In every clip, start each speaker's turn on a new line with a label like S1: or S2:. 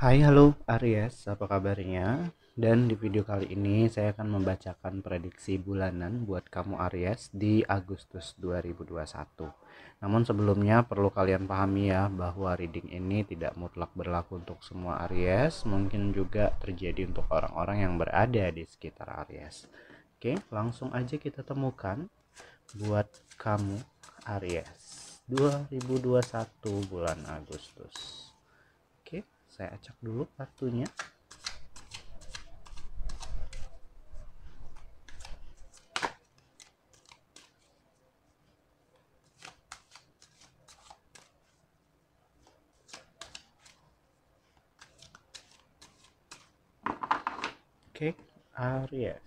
S1: Hai, halo Aries, apa kabarnya? Dan di video kali ini saya akan membacakan prediksi bulanan buat kamu Aries di Agustus 2021. Namun sebelumnya perlu kalian pahami ya bahwa reading ini tidak mutlak berlaku untuk semua Aries, mungkin juga terjadi untuk orang-orang yang berada di sekitar Aries. Oke, langsung aja kita temukan buat kamu Aries 2021 bulan Agustus. Oke, saya acak dulu kartunya. Oke, Aries.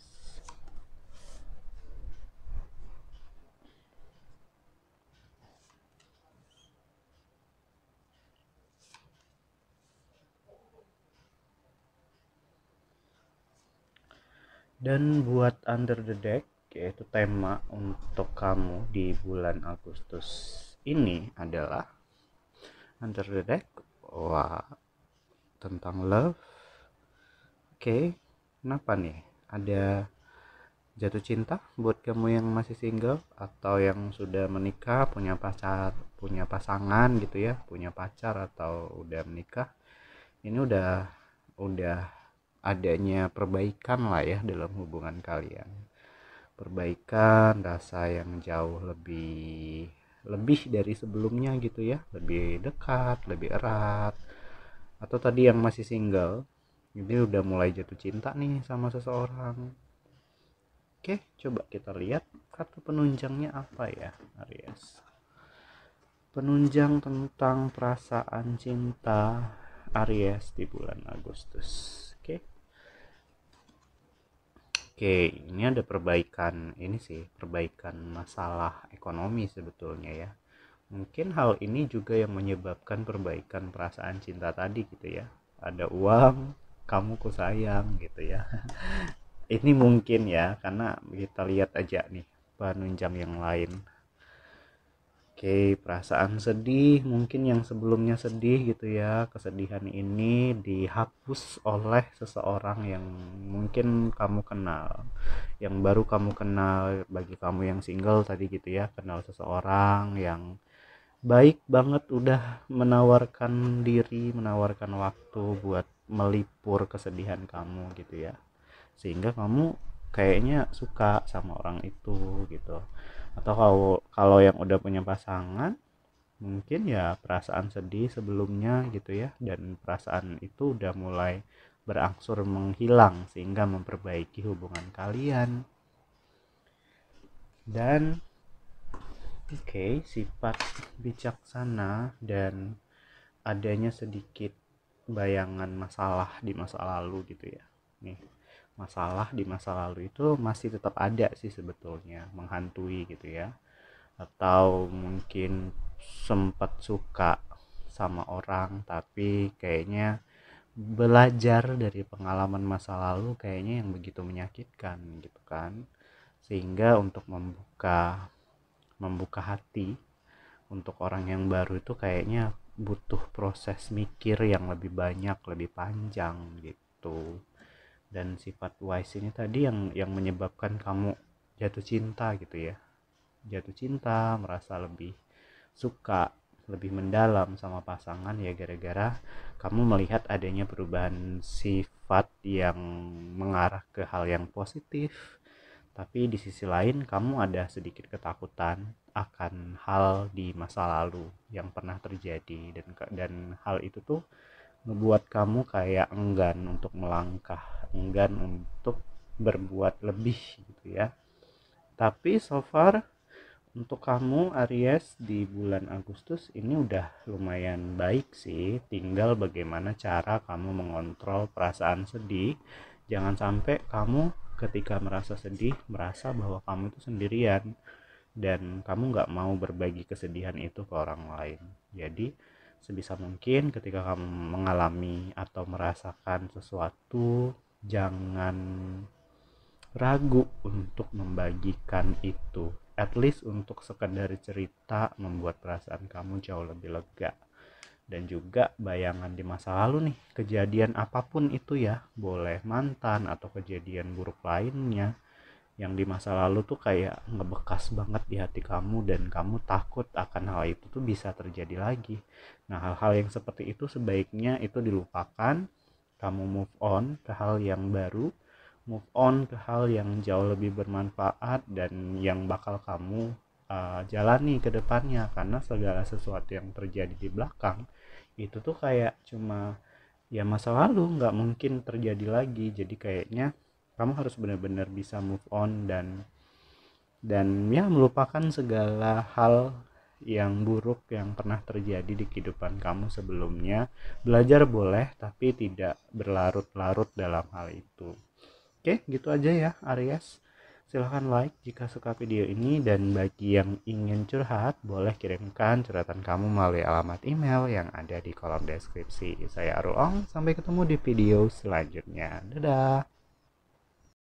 S1: Dan buat under the deck, yaitu tema untuk kamu di bulan Agustus ini adalah under the deck. Wah, tentang love. Oke, kenapa nih? Ada jatuh cinta buat kamu yang masih single atau yang sudah menikah, punya pacar, punya pasangan gitu ya, punya pacar atau udah menikah. Ini udah adanya perbaikan lah ya dalam hubungan kalian, perbaikan rasa yang jauh lebih lebih dari sebelumnya gitu ya, lebih dekat, lebih erat. Atau tadi yang masih single ini udah mulai jatuh cinta nih sama seseorang. Oke, coba kita lihat kartu penunjangnya apa ya Aries. Penunjang tentang perasaan cinta Aries di bulan Agustus. Oke, ini ada perbaikan ini sih, perbaikan masalah ekonomi sebetulnya ya. Mungkin hal ini juga yang menyebabkan perbaikan perasaan cinta tadi gitu ya. Ada uang, kamu ku sayang gitu ya. Ini mungkin ya, karena kita lihat aja nih penunjang yang lain. Oke, perasaan sedih mungkin yang sebelumnya sedih gitu ya. Kesedihan ini dihapus oleh seseorang yang mungkin kamu kenal, yang baru kamu kenal. Bagi kamu yang single tadi gitu ya, kenal seseorang yang baik banget, udah menawarkan diri, menawarkan waktu buat melipur kesedihan kamu gitu ya, sehingga kamu kayaknya suka sama orang itu gitu. Atau kalau kalau yang udah punya pasangan, mungkin ya perasaan sedih sebelumnya gitu ya, dan perasaan itu udah mulai berangsur menghilang sehingga memperbaiki hubungan kalian. Dan oke, sifat bijaksana dan adanya sedikit bayangan masalah di masa lalu gitu ya. Nih, masalah di masa lalu itu masih tetap ada sih sebetulnya, menghantui gitu ya. Atau mungkin sempat suka sama orang tapi kayaknya belajar dari pengalaman masa lalu kayaknya yang begitu menyakitkan gitu kan. Sehingga untuk membuka membuka hati untuk orang yang baru itu kayaknya butuh proses mikir yang lebih banyak, lebih panjang gitu. Dan sifat wise ini tadi yang menyebabkan kamu jatuh cinta gitu ya. Jatuh cinta, merasa lebih suka, lebih mendalam sama pasangan ya gara-gara kamu melihat adanya perubahan sifat yang mengarah ke hal yang positif. Tapi di sisi lain kamu ada sedikit ketakutan akan hal di masa lalu yang pernah terjadi, dan hal itu tuh ngebuat kamu kayak enggan untuk melangkah, enggan untuk berbuat lebih gitu ya. Tapi so far untuk kamu Aries di bulan Agustus ini udah lumayan baik sih. Tinggal bagaimana cara kamu mengontrol perasaan sedih. Jangan sampai kamu ketika merasa sedih merasa bahwa kamu itu sendirian dan kamu nggak mau berbagi kesedihan itu ke orang lain. Jadi sebisa mungkin ketika kamu mengalami atau merasakan sesuatu, jangan ragu untuk membagikan itu, at least untuk sekedar cerita membuat perasaan kamu jauh lebih lega. Dan juga bayangan di masa lalu nih, kejadian apapun itu ya, boleh mantan atau kejadian buruk lainnya yang di masa lalu tuh kayak ngebekas banget di hati kamu dan kamu takut akan hal itu tuh bisa terjadi lagi. Nah, hal-hal yang seperti itu sebaiknya itu dilupakan, kamu move on ke hal yang baru, move on ke hal yang jauh lebih bermanfaat dan yang bakal kamu jalani ke depannya, karena segala sesuatu yang terjadi di belakang itu tuh kayak cuma ya masa lalu, nggak mungkin terjadi lagi. Jadi kayaknya kamu harus benar-benar bisa move on dan ya melupakan segala hal yang buruk yang pernah terjadi di kehidupan kamu sebelumnya. Belajar boleh, tapi tidak berlarut-larut dalam hal itu. Oke, gitu aja ya Aries. Silahkan like jika suka video ini, dan bagi yang ingin curhat boleh kirimkan curhatan kamu melalui alamat email yang ada di kolom deskripsi. Saya Aruong, sampai ketemu di video selanjutnya. Dadah.